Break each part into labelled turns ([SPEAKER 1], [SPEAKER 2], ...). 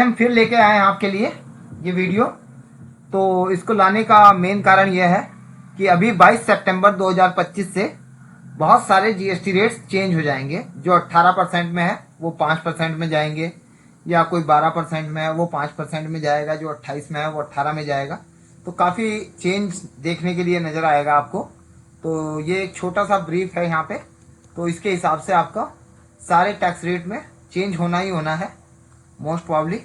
[SPEAKER 1] हम फिर लेके आए हैं आपके लिए ये वीडियो। तो इसको लाने का मेन कारण यह है कि अभी 22 सितंबर 2025 से बहुत सारे जीएसटी रेट्स चेंज हो जाएंगे। जो 18% में है वो 5% में जाएंगे, या कोई 12% में है वो 5% में जाएगा, जो 28 में है वो 18 में जाएगा। तो काफ़ी चेंज देखने के लिए नज़र आएगा आपको। तो ये एक छोटा सा ब्रीफ है यहाँ पे। तो इसके हिसाब से आपका सारे टैक्स रेट में चेंज होना ही होना है मोस्ट प्रॉब्ली।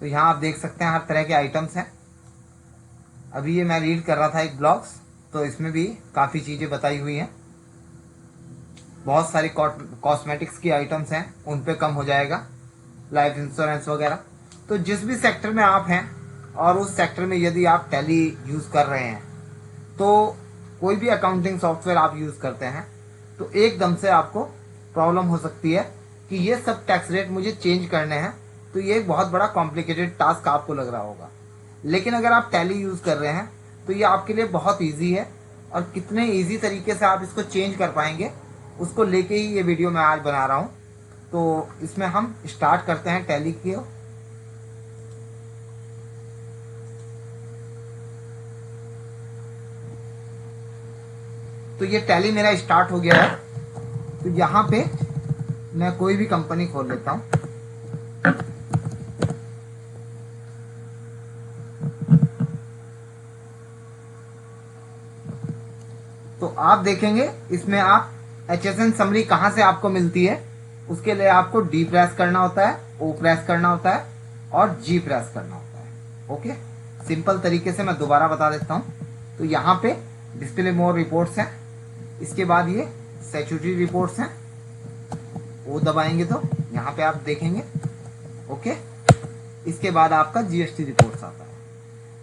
[SPEAKER 1] तो यहाँ आप देख सकते हैं हर तरह के आइटम्स हैं। अभी ये मैं रीड कर रहा था एक ब्लॉग्स, तो इसमें भी काफ़ी चीज़ें बताई हुई हैं। बहुत सारी कॉस्मेटिक्स की आइटम्स हैं, उन पे कम हो जाएगा, लाइफ इंश्योरेंस वगैरह। तो जिस भी सेक्टर में आप हैं और उस सेक्टर में यदि आप टैली यूज़ कर रहे हैं, तो कोई भी अकाउंटिंग सॉफ्टवेयर आप यूज़ करते हैं, तो एकदम से आपको प्रॉब्लम हो सकती है कि ये सब टैक्स रेट मुझे चेंज करने हैं। तो ये एक बहुत बड़ा कॉम्प्लिकेटेड टास्क आपको लग रहा होगा। लेकिन अगर आप टैली यूज़ कर रहे हैं तो ये आपके लिए बहुत ईजी है, और कितने ईजी तरीके से आप इसको चेंज कर पाएंगे उसको लेके ही ये वीडियो मैं आज बना रहा हूँ। तो इसमें हम स्टार्ट करते हैं टैली की। तो ये टैली मेरा स्टार्ट हो गया है। तो यहाँ पे मैं कोई भी कंपनी खोल लेता हूँ। तो आप देखेंगे इसमें आप HSN समरी कहाँ से आपको मिलती है, उसके लिए आपको D प्रेस करना होता है, O प्रेस करना होता है और G प्रेस करना होता है। ओके, सिंपल तरीके से मैं दोबारा बता देता हूँ। तो यहाँ पे डिस्प्ले मोर रिपोर्ट्स हैं, इसके बाद ये स्टैट्यूटरी रिपोर्ट्स हैं, वो दबाएंगे तो यहाँ पे आप देखेंगे। ओके, इसके बाद आपका GST रिपोर्ट्स आता है।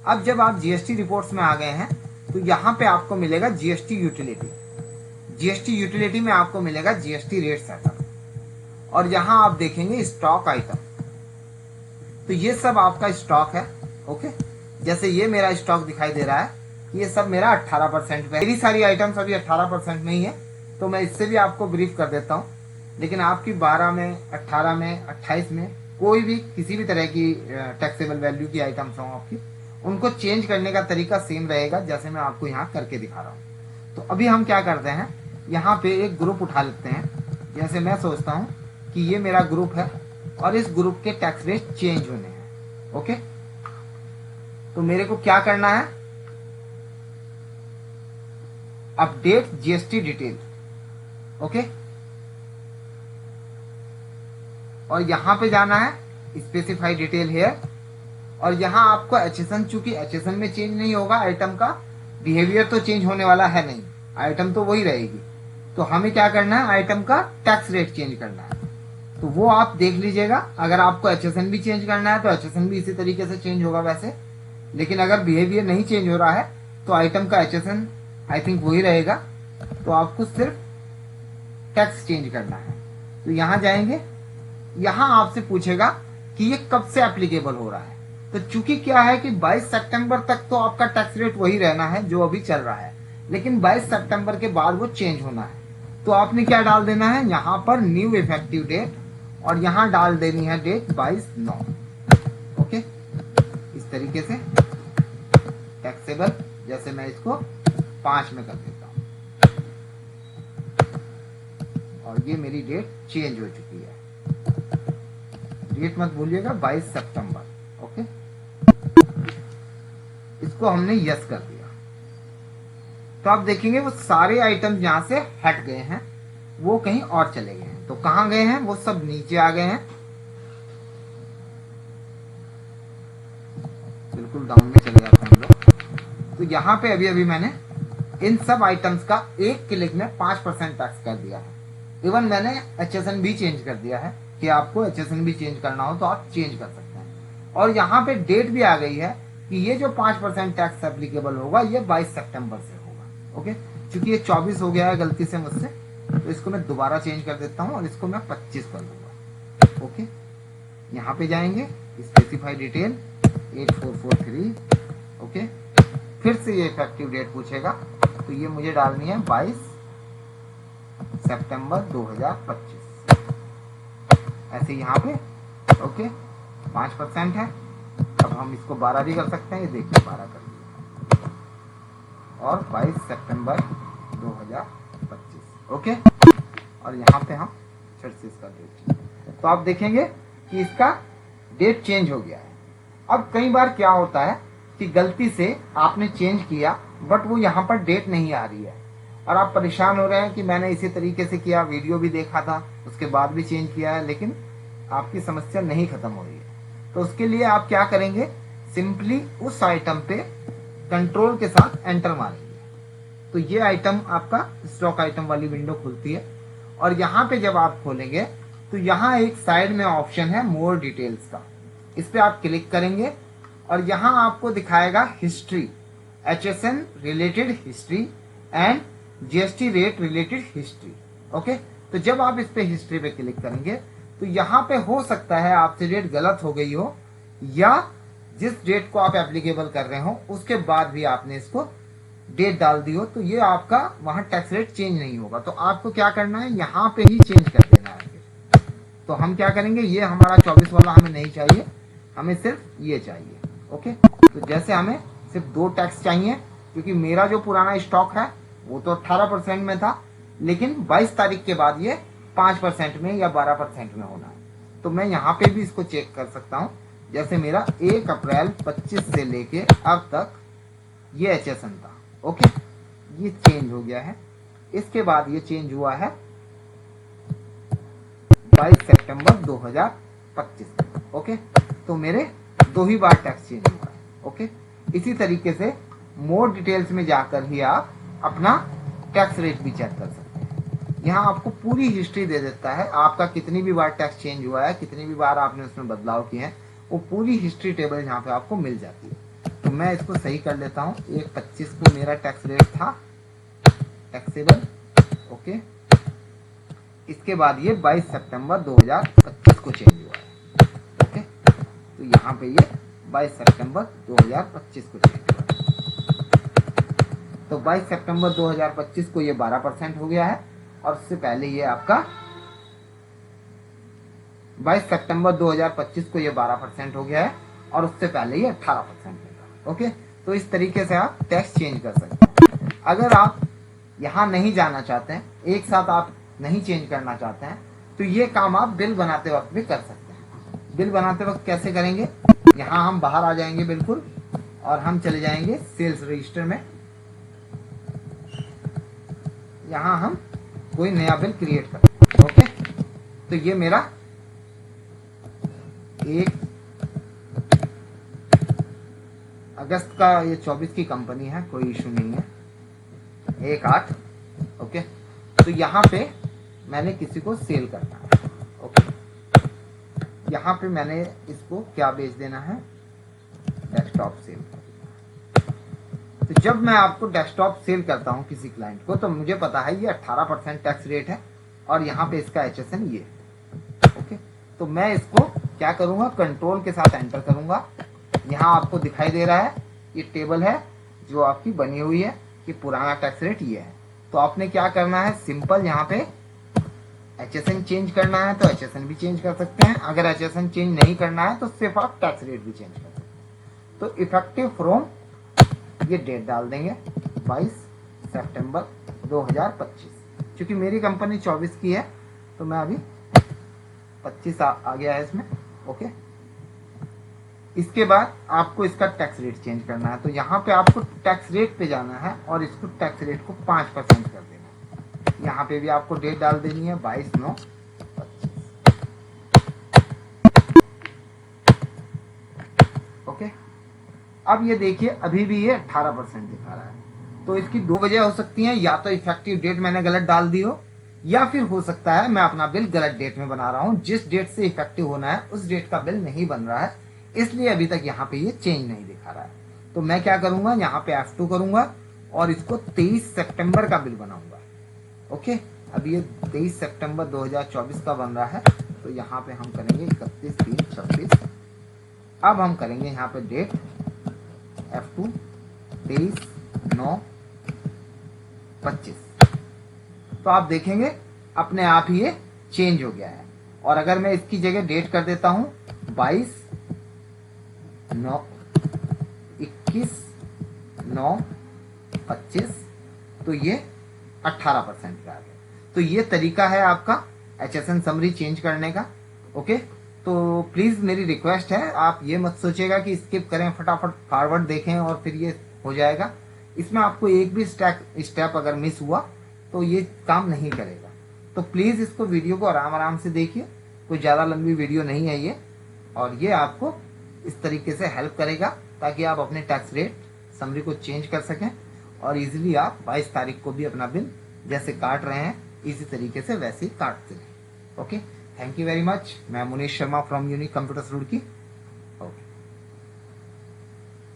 [SPEAKER 1] अब जब आप GST रिपोर्ट्स में आ गए हैं तो यहाँ पे आपको मिलेगा GST यूटिलिटी। GST यूटिलिटी में आपको मिलेगा GST रेट सेटअप, और यहाँ आप देखेंगे स्टॉक आइटम। तो ये सब आपका स्टॉक है। ओके, जैसे ये मेरा स्टॉक दिखाई दे रहा है, ये सब मेरा 18% पे। मेरी सारी आइटम्स अभी 18% में ही है, तो मैं इससे भी आपको ब्रीफ कर देता हूँ। लेकिन आपकी 12 में, 18 में, 28 में कोई भी किसी भी तरह की टैक्सेबल वैल्यू की आइटम्स हों आपकी, उनको चेंज करने का तरीका सेम रहेगा जैसे मैं आपको यहाँ करके दिखा रहा हूँ। तो अभी हम क्या करते हैं, यहाँ पे एक ग्रुप उठा लेते हैं। जैसे मैं सोचता हूँ कि ये मेरा ग्रुप है और इस ग्रुप के टैक्स रेट चेंज होने हैं। ओके, तो मेरे को क्या करना है, अपडेट GST डिटेल। ओके, और यहां पे जाना है स्पेसिफाई डिटेल हेयर, और यहां आपको HSN, चूंकि HSN में चेंज नहीं होगा, आइटम का बिहेवियर तो चेंज होने वाला है नहीं, आइटम तो वही रहेगी। तो हमें क्या करना है, आइटम का टैक्स रेट चेंज करना है। तो वो आप देख लीजिएगा। अगर आपको HSN भी चेंज करना है तो HSN भी इसी तरीके से चेंज होगा वैसे। लेकिन अगर बिहेवियर नहीं चेंज हो रहा है तो आइटम का HSN आई थिंक वही रहेगा। तो आपको सिर्फ टैक्स चेंज करना है। तो यहाँ जाएंगे, यहाँ आपसे पूछेगा कि ये कब से एप्लीकेबल हो रहा है। तो चूंकि क्या है कि 22 सितंबर तक तो आपका टैक्स रेट वही रहना है जो अभी चल रहा है, लेकिन 22 सितंबर के बाद वो चेंज होना है। तो आपने क्या डाल देना है, यहाँ पर न्यू इफेक्टिव डेट, और यहाँ डाल देनी है डेट 22/9। ओके, इस तरीके से टैक्सेबल, जैसे मैं इसको 5 में कर देता हूँ, और ये मेरी डेट चेंज हो चुकी है। डेट मत भूलिएगा, 22 सितंबर। ओके, इसको हमने यस कर दिया। तो आप देखेंगे वो सारे आइटम्स यहां से हट गए हैं, वो कहीं और चले गए हैं। तो कहां गए हैं, वो सब नीचे आ गए हैं, बिल्कुल डाउन में चले जाते हैं हम लोग। तो यहाँ पे अभी अभी मैंने इन सब आइटम्स का एक क्लिक में 5% टैक्स कर दिया है। इवन मैंने HSN भी चेंज कर दिया है कि आपको HSN भी चेंज करना हो तो आप चेंज कर सकते हैं। और यहाँ पे डेट भी आ गई है कि ये जो 5% टैक्स एप्लीकेबल होगा ये 22 सितंबर से होगा। ओके, क्योंकि ये 24 हो गया है गलती से मुझसे, तो इसको मैं दोबारा चेंज कर देता हूँ और इसको मैं 25 कर दूंगा। ओके, यहाँ पे जाएंगे स्पेसिफाई डिटेल 8443। ओके, फिर से ये इफेक्टिव डेट पूछेगा, तो ये मुझे डालनी है 22 सितंबर 2025, ऐसे यहाँ पे। ओके, 5% है। अब हम इसको 12 भी कर सकते हैं, ये देखिए 12 कर दिया और 22 सितंबर 2025। ओके, और यहाँ पे हम फिर से इसका डेट, तो आप देखेंगे कि इसका डेट चेंज हो गया है। अब कई बार क्या होता है कि गलती से आपने चेंज किया बट वो यहाँ पर डेट नहीं आ रही है और आप परेशान हो रहे हैं कि मैंने इसी तरीके से किया, वीडियो भी देखा था, उसके बाद भी चेंज किया है, लेकिन आपकी समस्या नहीं खत्म हो रही है। तो उसके लिए आप क्या करेंगे, सिंपली उस आइटम पे कंट्रोल के साथ एंटर मारेंगे तो ये आइटम आपका स्टॉक आइटम वाली विंडो खुलती है और यहाँ पे जब आप खोलेंगे तो यहाँ एक साइड में ऑप्शन है मोर डिटेल्स का, इस पे आप क्लिक करेंगे और यहाँ आपको दिखाएगा history, HSN related history and GST rate related history. Okay, तो जब आप इस पे हिस्ट्री पे क्लिक करेंगे तो यहाँ पे हो सकता है आपसे डेट गलत हो गई हो या जिस डेट को आप एप्लीकेबल कर रहे हो उसके बाद भी आपने इसको डेट डाल दी हो, तो ये आपका वहां टैक्स रेट चेंज नहीं होगा। तो आपको क्या करना है, यहाँ पे ही चेंज कर देना है। तो हम क्या करेंगे, ये हमारा 24 वाला हमें नहीं चाहिए, हमें सिर्फ ये चाहिए। ओके, तो जैसे हमें सिर्फ 2 टैक्स चाहिए क्योंकि मेरा जो पुराना स्टॉक है वो तो 18% में था, लेकिन 22 तारीख के बाद ये 5% में या 12% में होना है। तो मैं यहाँ पे भी इसको चेक कर सकता हूँ। जैसे मेरा 1 अप्रैल 25 से लेके अब तक ये HSN था। ओके, ये चेंज हो गया है। इसके बाद ये चेंज हुआ है 22 सितंबर 2025। ओके, तो मेरे 2 ही बार टैक्स चेंज हुआ है। ओके, इसी तरीके से मोर डिटेल्स में जाकर ही आप अपना टैक्स रेट भी चेक कर सकते हैं। यहाँ आपको पूरी हिस्ट्री दे देता है, आपका कितनी भी बार टैक्स चेंज हुआ है, कितनी भी बार आपने उसमें बदलाव किए हैं, वो पूरी हिस्ट्री टेबल यहाँ पे आपको मिल जाती है। तो मैं इसको सही कर लेता हूँ। 1/25 को मेरा टैक्स रेट था टैक्सेबल। ओके, इसके बाद ये 22 सितंबर 2025 को चेंज हुआ है। ओके, तो यहाँ पे ये 22 सितंबर 2025 को चेंज हुआ है। तो 22 सितंबर 2025 को ये 12% हो गया है और उससे पहले ये आपका 22 सितंबर 2025 को ये 12% हो गया है और उससे पहले ये 18% होगा। ओके, तो इस तरीके से आप टैक्स चेंज कर सकते हैं। अगर आप यहाँ नहीं जाना चाहते हैं, एक साथ आप नहीं चेंज करना चाहते हैं, तो ये काम आप बिल बनाते वक्त भी कर सकते हैं। बिल बनाते वक्त कैसे करेंगे, यहाँ हम बाहर आ जाएंगे बिल्कुल और हम चले जाएंगे सेल्स रजिस्टर में। यहाँ हम कोई नया बिल क्रिएट करेंगे। ओके, तो ये मेरा 1 अगस्त का ये 24 की कंपनी है, कोई इशू नहीं है। 1/8। ओके, तो यहाँ पे मैंने किसी को सेल करना है। ओके, यहाँ पे मैंने इसको क्या बेच देना है, डेस्कटॉप सेल। तो जब मैं आपको डेस्कटॉप सेल करता हूँ किसी क्लाइंट को, तो मुझे पता है ये 18% टैक्स रेट है और यहाँ पे इसका HSN ये। ओके, तो मैं इसको क्या करूँगा, कंट्रोल के साथ एंटर करूँगा। यहाँ आपको दिखाई दे रहा है ये टेबल है जो आपकी बनी हुई है कि पुराना टैक्स रेट ये है। तो आपने क्या करना है, सिंपल यहाँ पे HSN चेंज करना है तो HSN भी चेंज कर सकते हैं। अगर HSN चेंज नहीं करना है तो सिर्फ आप टैक्स रेट भी चेंज कर सकते हैं। तो इफेक्टिव फ्रॉम ये डेट डाल देंगे 22 सितंबर 2025। क्योंकि मेरी कंपनी 24 की है तो मैं अभी 25 आ गया है इसमें। ओके, इसके बाद आपको इसका टैक्स रेट चेंज करना है। तो यहाँ पे आपको टैक्स रेट पे जाना है और इसको टैक्स रेट को 5% कर देना है। यहाँ पे भी आपको डेट डाल देनी है 22/9/25। ओके, अब ये देखिए अभी भी ये 18% दिखा रहा है। तो इसकी 2 वजह हो सकती हैं, या तो इफेक्टिव डेट मैंने गलत डाल दी हो या फिर हो सकता है मैं अपना बिल गलत डेट में बना रहा हूँ। जिस डेट से इफेक्टिव होना है उस डेट का बिल नहीं बन रहा है, इसलिए अभी तक यहाँ पे ये चेंज नहीं दिखा रहा है। तो मैं क्या करूंगा, यहाँ पे F2 करूंगा और इसको 23 सितंबर का बिल बनाऊंगा। ओके, अब ये 23 सितंबर 2024 का बन रहा है तो यहाँ पे हम करेंगे 31/3/26। अब हम करेंगे यहाँ पे डेट F2 23/9/25। तो आप देखेंगे अपने आप ही ये चेंज हो गया है। और अगर मैं इसकी जगह डेट कर देता हूँ 22 9 21 9 25, तो ये 18% पे आ गया। तो ये तरीका है आपका HSN समरी चेंज करने का। ओके, तो प्लीज़ मेरी रिक्वेस्ट है, आप ये मत सोचिएगा कि स्किप करें, फटाफट फॉरवर्ड देखें और फिर ये हो जाएगा। इसमें आपको एक भी स्टेप अगर मिस हुआ तो ये काम नहीं करेगा। तो प्लीज़ इसको वीडियो को आराम आराम से देखिए, कोई ज़्यादा लंबी वीडियो नहीं है ये, और ये आपको इस तरीके से हेल्प करेगा ताकि आप अपने टैक्स रेट समरी को चेंज कर सकें और इजीली आप 22 तारीख को भी अपना बिल जैसे काट रहे हैं इसी तरीके से वैसे ही काटते रहें। Okay, thank you very much. मैं Munish Sharma from unique computers Roorkee.